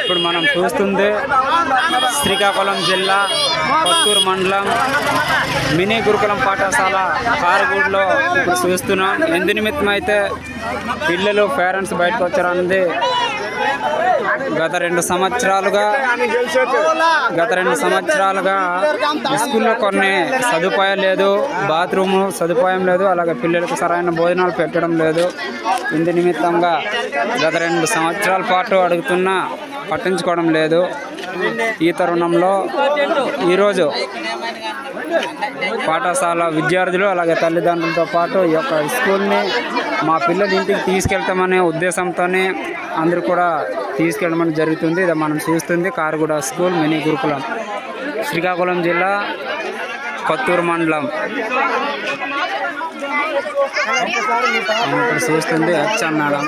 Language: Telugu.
ఇప్పుడు మనం చూస్తుంది శ్రీకాకుళం జిల్లా కొత్తూరు మండలం మినీ గురుకులం పాఠశాల కారగూడలో ఇప్పుడు చూస్తున్నాం. ఎందు నిమిత్తం అయితే పిల్లలు పేరెంట్స్ బయటకు వచ్చారన్నది గత రెండు సంవత్సరాలుగా స్కూల్లో కొన్ని సదుపాయాలు లేదు, బాత్రూమ్ సదుపాయం లేదు, అలాగే పిల్లలకు సరైన భోజనాలు పెట్టడం లేదు. ఇందు నిమిత్తంగా గత 2 సంవత్సరాల పాటు అడుగుతున్నా పట్టించుకోవడం లేదు. ఈ తరుణంలో ఈరోజు పాఠశాల విద్యార్థులు అలాగే తల్లిదండ్రులతో పాటు ఈ యొక్క స్కూల్ని మా పిల్లలు ఇంటికి తీసుకెళ్తామనే ఉద్దేశంతోనే అందరూ కూడా తీసుకెళ్ళమని జరుగుతుంది. ఇది మనం చూస్తుంది కారగూడ స్కూల్ మినీ గురుకులం, శ్రీకాకుళం జిల్లా కొత్తూరు మండలం. ఇప్పుడు చూస్తుంది అచ్చన్నాడం.